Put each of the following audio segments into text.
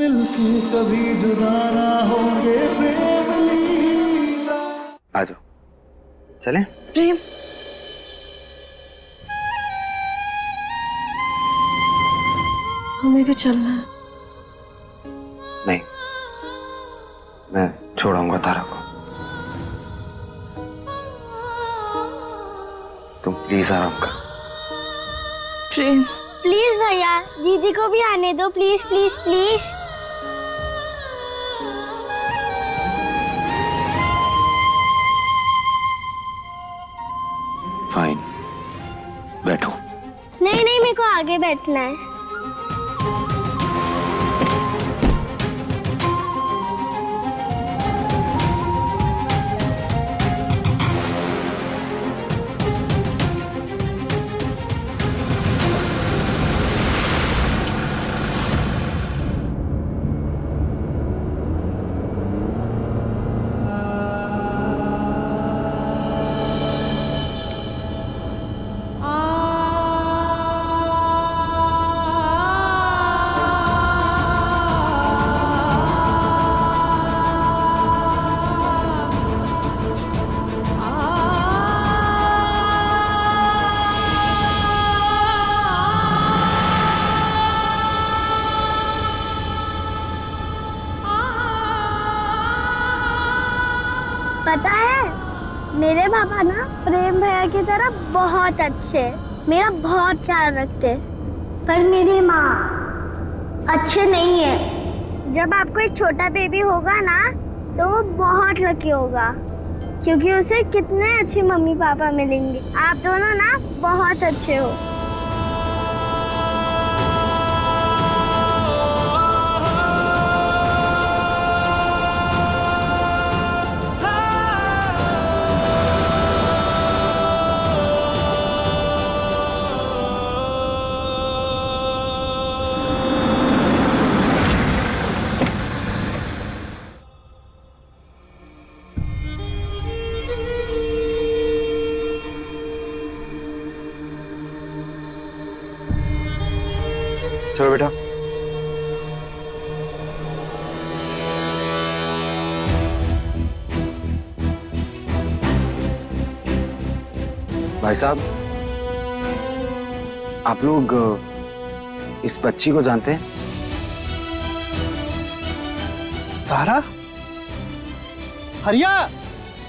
मिलके कभी जुदा ना होंगे प्रेम लीला। आ जाओ, चलें? प्रेम, हमें भी चलना है। नहीं, मैं छोड़ाऊंगा तारा को। तुम प्लीज आराम करो। प्रेम, प्लीज भैया, दीदी को भी आने दो, प्लीज प्लीज प्लीज। फाइन, बैठो। नहीं नहीं, मेरे को आगे बैठना है। पता है, मेरे पापा ना प्रेम भैया की तरह बहुत अच्छे, मेरा बहुत ख्याल रखते। पर मेरी माँ अच्छे नहीं है। जब आपको एक छोटा बेबी होगा ना, तो वो बहुत लकी होगा, क्योंकि उसे कितने अच्छे मम्मी पापा मिलेंगे। आप दोनों ना बहुत अच्छे हो। चलो बेटा। भाई साहब, आप लोग इस बच्ची को जानते हैं? तारा? हरिया,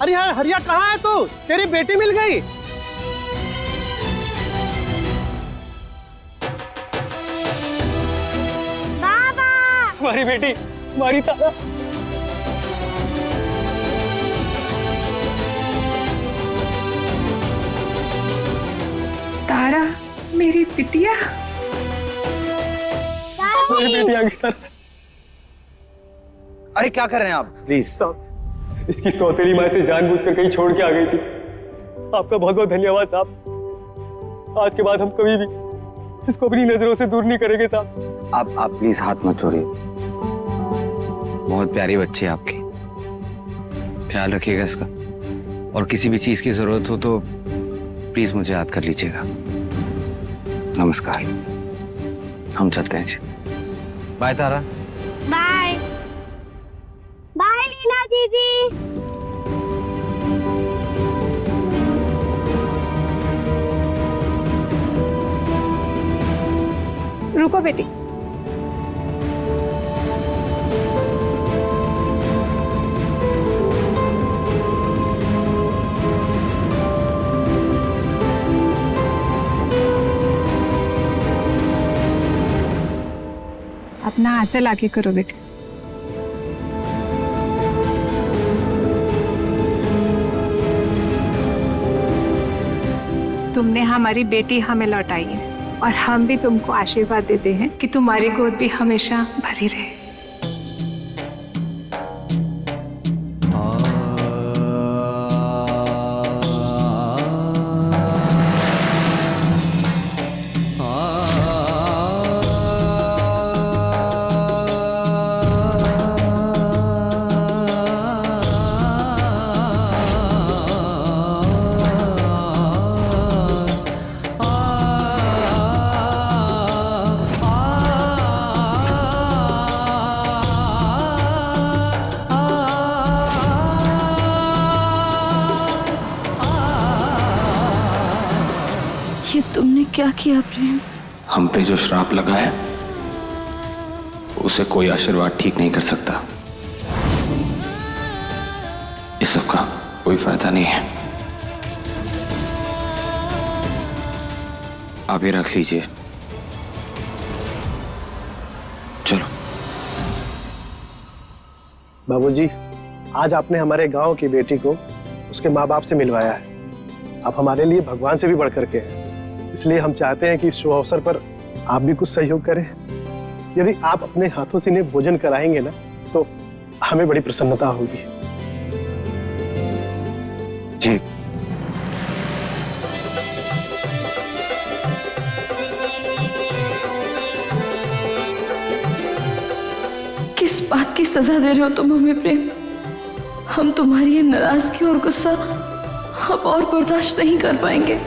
अरे यार हरिया, कहाँ है तू? तेरी बेटी मिल गई। हमारी बेटी, हमारी तारा। तारा, मेरी बिटिया। मेरी बेटी आ गई तारा। अरे क्या कर रहे हैं आप? प्लीज। इसकी सौतेली माँ से जानबूझकर कहीं छोड़ के आ गई थी। आपका बहुत बहुत धन्यवाद साहब। आज के बाद हम कभी भी इसको अपनी नजरों से दूर नहीं करेंगे साहब। आप प्लीज हाथ मत छोड़िए। बहुत प्यारी बच्ची है आपकी, ख्याल रखिएगा इसका। और किसी भी चीज की जरूरत हो तो प्लीज मुझे याद कर लीजिएगा। नमस्कार, हम चलते हैं जी। बाय तारा। बाय बाय लीला दीदी। रुको बेटी, अपना आंचल आगे करो बेटे। तुमने हमारी बेटी हमें लौटाई है, और हम भी तुमको आशीर्वाद देते हैं कि तुम्हारी गोद भी हमेशा भरी रहे। क्या किया प्रेम? हम पे जो श्राप लगा है उसे कोई आशीर्वाद ठीक नहीं कर सकता। इस सब का कोई फायदा नहीं है। आप ये रख लीजिए। चलो। बाबूजी, आज आपने हमारे गांव की बेटी को उसके माँ बाप से मिलवाया है। आप हमारे लिए भगवान से भी बढ़ करके हैं। इसलिए हम चाहते हैं कि इस शुभ अवसर पर आप भी कुछ सहयोग करें। यदि आप अपने हाथों से इन्हें भोजन कराएंगे ना, तो हमें बड़ी प्रसन्नता होगी। जी। किस बात की सजा दे रहे हो तुम हमें प्रेम? हम तुम्हारी ये नाराजगी और गुस्सा अब और बर्दाश्त नहीं कर पाएंगे।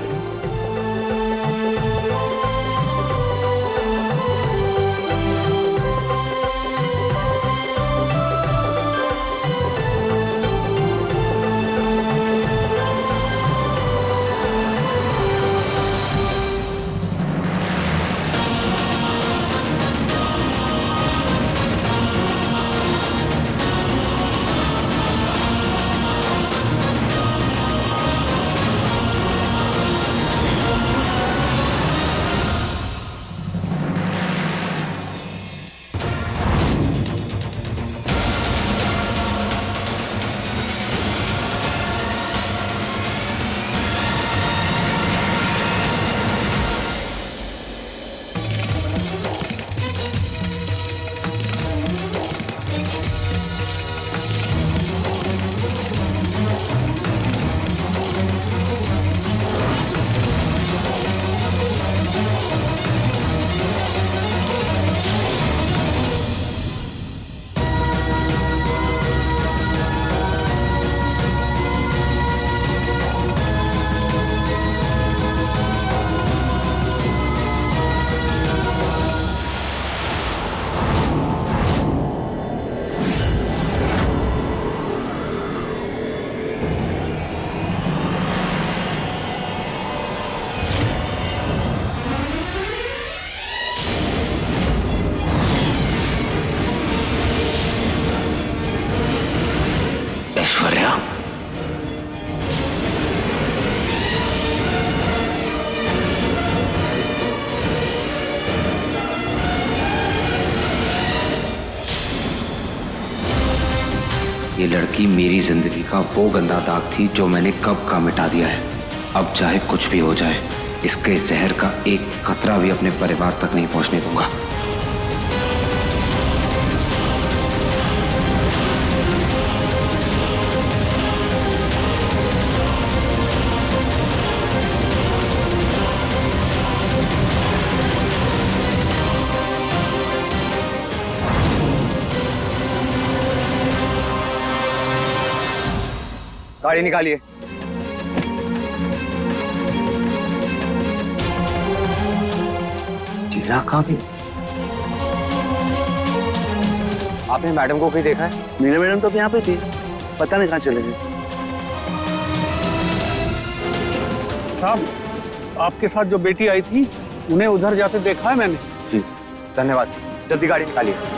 ऐश्वर्या, ये लड़की मेरी जिंदगी का वो गंदा दाग थी जो मैंने कब का मिटा दिया है। अब चाहे कुछ भी हो जाए, इसके जहर का एक कतरा भी अपने परिवार तक नहीं पहुंचने दूंगा। गाड़ी निकालिए। लीला कहाँ गई? आपने मैडम को कहीं देखा है? मीना मैडम तो यहाँ पे थी, पता नहीं कहाँ चले गए। साहब, आपके साथ जो बेटी आई थी, उन्हें उधर जाते देखा है मैंने। जी, धन्यवाद। जल्दी गाड़ी निकालिए।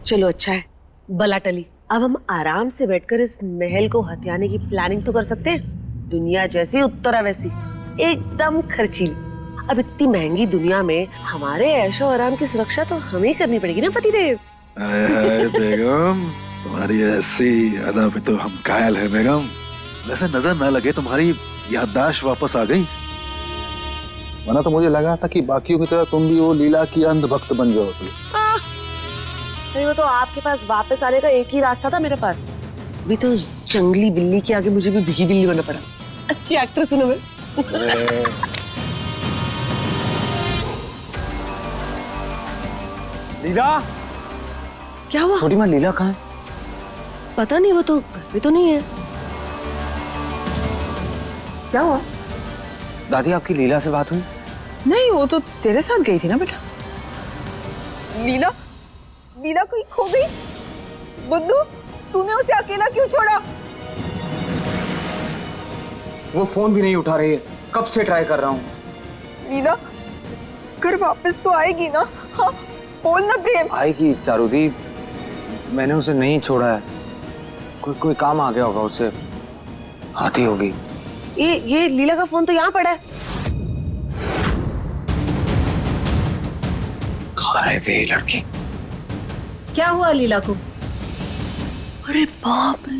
चलो अच्छा है, बला टली। अब हम आराम से बैठकर इस महल को हथियाने की प्लानिंग तो कर सकते हैं। दुनिया जैसी उत्तरा वैसी, एकदम खर्चीली। अब इतनी महंगी दुनिया में हमारे ऐशो आराम की सुरक्षा तो हमें करनी पड़ेगी ना पतिदेव। बेगम, तुम्हारी ऐसी अदा पे तो हम कायल है बेगम। वैसे नजर न लगे तुम्हारी याददाश्त वापस आ गई, वरना तो मुझे लगा था कि बाकियों की तरह तुम भी वो लीला की अंधभक्त बन जाओगी। अरे वो तो आपके पास वापस आने का एक ही रास्ता था मेरे पास। अभी तो उस जंगली बिल्ली के आगे मुझे भी भीगी बिल्ली बनना पड़ा। अच्छी एक्ट्रेस हूँ मैं। लीला, क्या हुआ? छोटी माँ लीला कहाँ है? पता नहीं, वो तो घर पे तो नहीं है। क्या हुआ? दादी आपकी लीला से बात हुई? नहीं, वो तो तेरे साथ गई थी ना बेटा। लीला, लीला कोई खो गई? बुद्धू, तूने उसे अकेला क्यों छोड़ा? वो फोन भी नहीं उठा रही है, कब से ट्राई कर रहा हूँ। लीला, घर वापस तो आएगी ना? हाँ, बोल ना प्रेम। आएगी चारूदी, मैंने उसे नहीं छोड़ा है। कोई काम आ गया होगा, उसे आती होगी। ये लीला का फोन तो यहाँ पड़ा है। खाए पे लड़की। क्या हुआ लीला को? अरे बाप रे,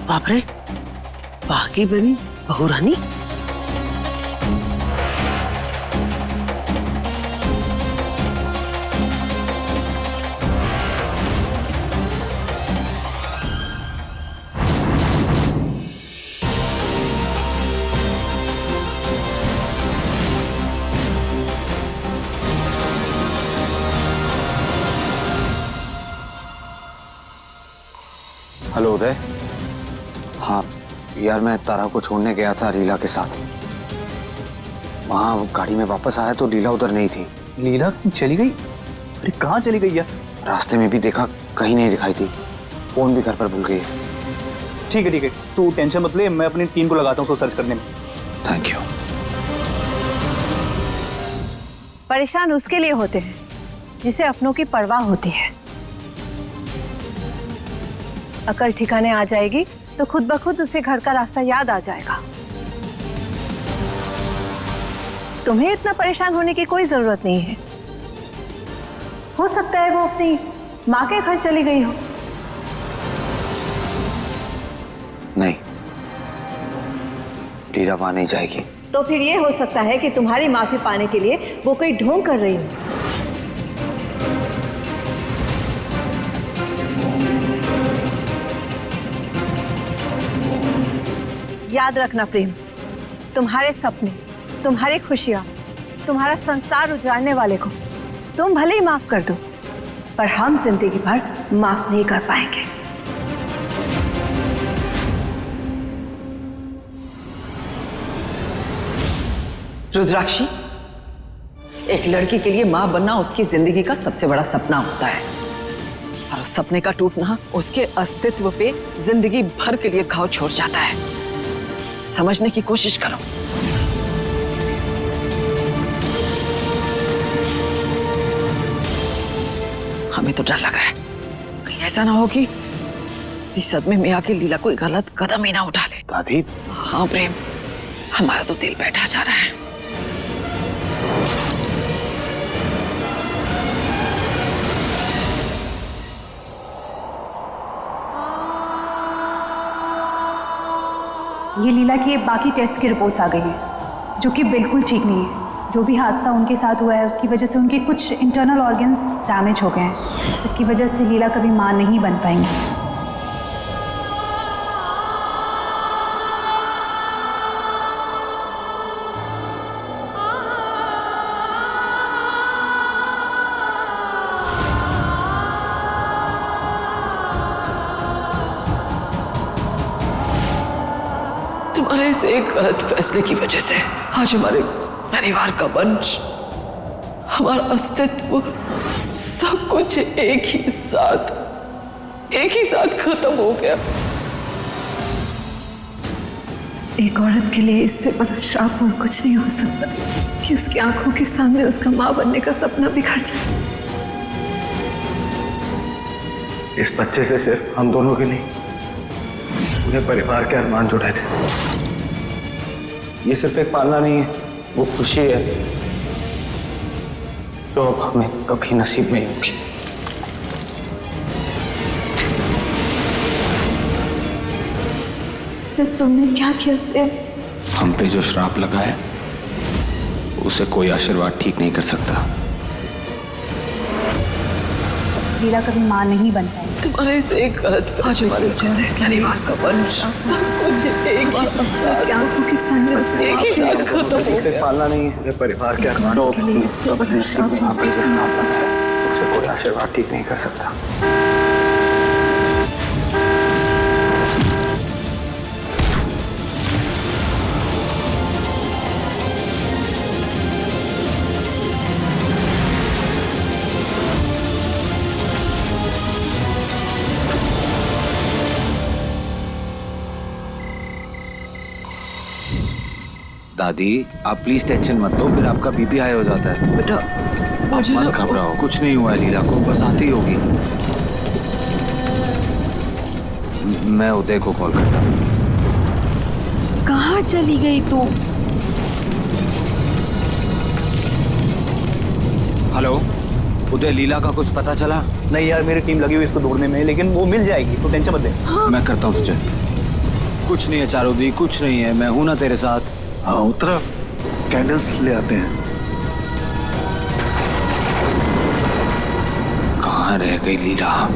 बाप रे, बाकी बनी बहू रानी। हेलो उदय। हाँ यार, मैं तारा को छोड़ने गया था लीला के साथ। वहाँ गाड़ी में वापस आया तो लीला उधर नहीं थी। लीला चली गई? अरे कहाँ चली गई यार? रास्ते में भी देखा, कहीं नहीं दिखाई थी। फोन भी घर पर भूल गई। ठीक है, तू टेंशन मत ले, मैं अपनी टीम को लगाता हूँ उसको सर्च करने में। Thank you. परेशान उसके लिए होते हैं जिसे अपनों की परवाह होती है। अकल ठिकाने आ जाएगी तो खुद ब खुद उसे घर का रास्ता याद आ जाएगा। तुम्हें इतना परेशान होने की कोई जरूरत नहीं है। हो सकता है वो अपनी माँ के घर चली गई हो। नहीं, लीला वहां नहीं जाएगी। तो फिर ये हो सकता है कि तुम्हारी माफी पाने के लिए वो कोई ढोंग कर रही हो। याद रखना प्रेम, तुम्हारे सपने, तुम्हारी खुशियां, तुम्हारा संसार उजाड़ने वाले को तुम भले ही माफ कर दो, पर हम जिंदगी भर माफ नहीं कर पाएंगे। रुद्राक्षी, एक लड़की के लिए माँ बनना उसकी जिंदगी का सबसे बड़ा सपना होता है, और उस सपने का टूटना उसके अस्तित्व पे जिंदगी भर के लिए घाव छोड़ जाता है। समझने की कोशिश करो। हमें तो डर लग रहा है कहीं ऐसा ना हो कि इस सदमे में आके लीला कोई गलत कदम ही ना उठा ले। दादी। हाँ प्रेम, हमारा तो दिल बैठा जा रहा है। ये लीला की बाकी टेस्ट की रिपोर्ट्स आ गई हैं जो कि बिल्कुल ठीक नहीं है। जो भी हादसा उनके साथ हुआ है उसकी वजह से उनके कुछ इंटरनल ऑर्गन्स डैमेज हो गए हैं, जिसकी वजह से लीला कभी मां नहीं बन पाएंगी। तुम्हारे इस एक गलत फैसले की वजह से आज हमारे परिवार का वंश, हमारा अस्तित्व, सब कुछ एक ही साथ खत्म हो गया। एक औरत के लिए इससे बड़ा श्राप और कुछ नहीं हो सकता कि उसकी आंखों के सामने उसका मां बनने का सपना बिखर जाए। इस बच्चे से सिर्फ हम दोनों के नहीं, पूरे परिवार के अरमान जुड़े थे। ये सिर्फ एक पालना नहीं है, वो खुशी है जो अब हमें कभी नसीब नहीं होगी। तुमने क्या किया प्रेम? हम पे जो श्राप लगा है उसे कोई आशीर्वाद ठीक नहीं कर सकता। लीला कभी माँ नहीं बन पाएगी। तुम्हारे इस एक गलत फैसले की वजह से परिवार का वंश सब कुछ एक बार उसकी आंखों के सामने एक ही साथ खत्म हो गया। पालना नहीं है, परिवार के अरमान उसे कोई आशीर्वाद ठीक नहीं कर सकता। दादी आप प्लीज टेंशन मत लो, फिर आपका बीपी हाई हो जाता है। बेटा आप मत घबराओ, कुछ नहीं हुआ है लीला को, बस आती होगी। मैं उदय को कॉल करता हूँ। कहाँ चली गई तू? हेलो उदय, लीला का कुछ पता चला? नहीं यार, मेरी टीम लगी हुई इसको ढूंढने में, लेकिन वो मिल जाएगी, तो टेंशन मत ले। मैं करता हूँ तुझे। कुछ नहीं है चारुदी, कुछ नहीं है, मैं हूं ना तेरे साथ। हाँ उत्तरा, कैंडल्स ले आते हैं। कहाँ रह गई लीला?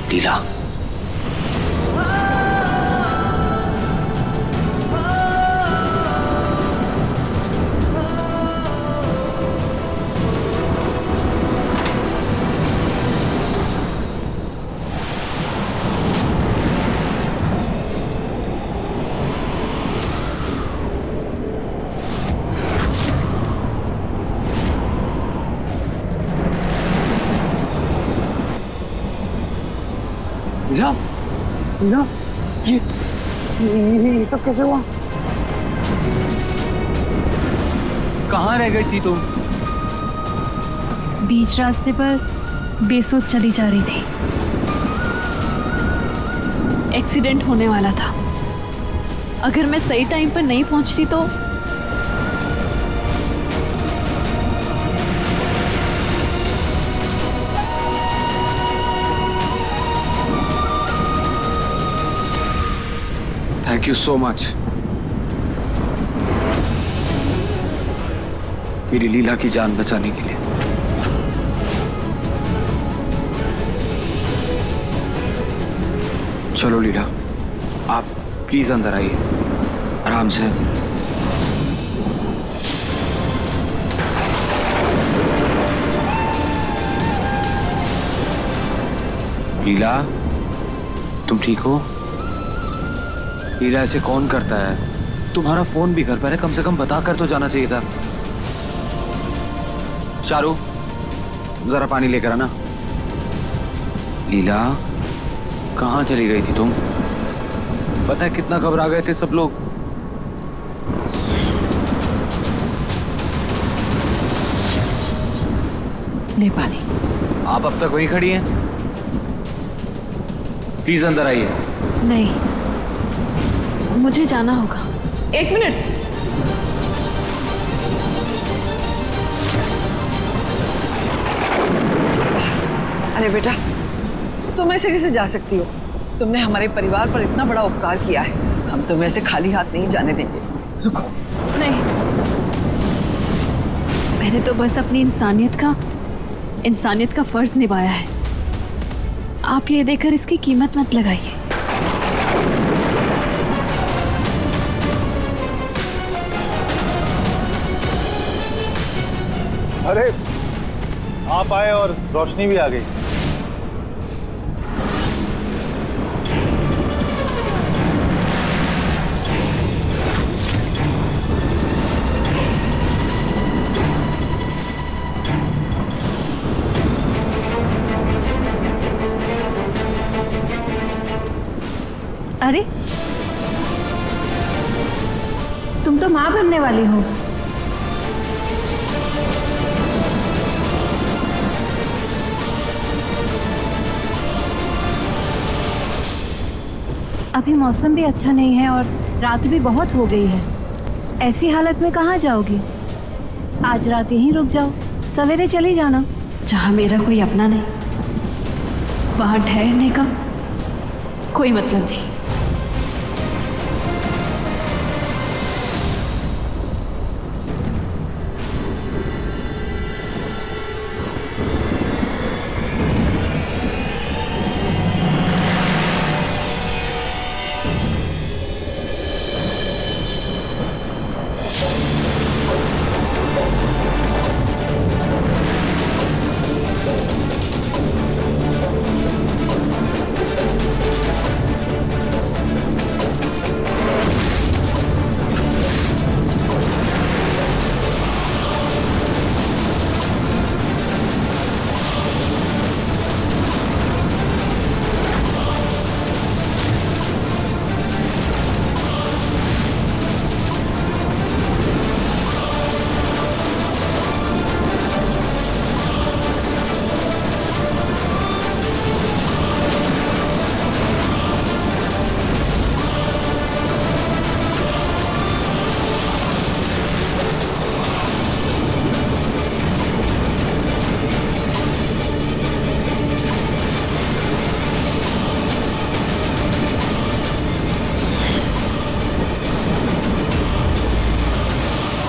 लीला लीला लीला, ये सब कैसे हुआ? कहाँ रह गई थी तुम? बीच रास्ते पर बेसोच चली जा रही थी। एक्सीडेंट होने वाला था। अगर मैं सही टाइम पर नहीं पहुंचती तो थैंक यू सो मच मेरी लीला की जान बचाने के लिए। चलो लीला, आप प्लीज अंदर आइए, आराम से। लीला तुम ठीक हो? लीला ऐसे कौन करता है? तुम्हारा फोन भी घर पर है, कम से कम बता कर तो जाना चाहिए था। चारू जरा पानी लेकर आना। लीला कहाँ चली गई थी तुम? पता है कितना घबरा गए थे सब लोग। ले पानी। आप अब तक वहीं खड़ी हैं? प्लीज अंदर आइए। नहीं, मुझे जाना होगा। 1 मिनट। अरे बेटा, तुम ऐसे कैसे जा सकती हो? तुमने हमारे परिवार पर इतना बड़ा उपकार किया है, हम तुम्हें ऐसे खाली हाथ नहीं जाने देंगे। रुको। नहीं, मैंने तो बस अपनी इंसानियत का फर्ज निभाया है। आप ये देखकर इसकी कीमत मत लगाइए। अरे आप आए और रोशनी भी आ गई। अरे तुम तो माँ बनने वाली हो। अभी मौसम भी अच्छा नहीं है और रात भी बहुत हो गई है। ऐसी हालत में कहाँ जाओगी? आज रात यहीं रुक जाओ, सवेरे चली जाना। जहाँ मेरा कोई अपना नहीं, वहाँ ठहरने का कोई मतलब नहीं।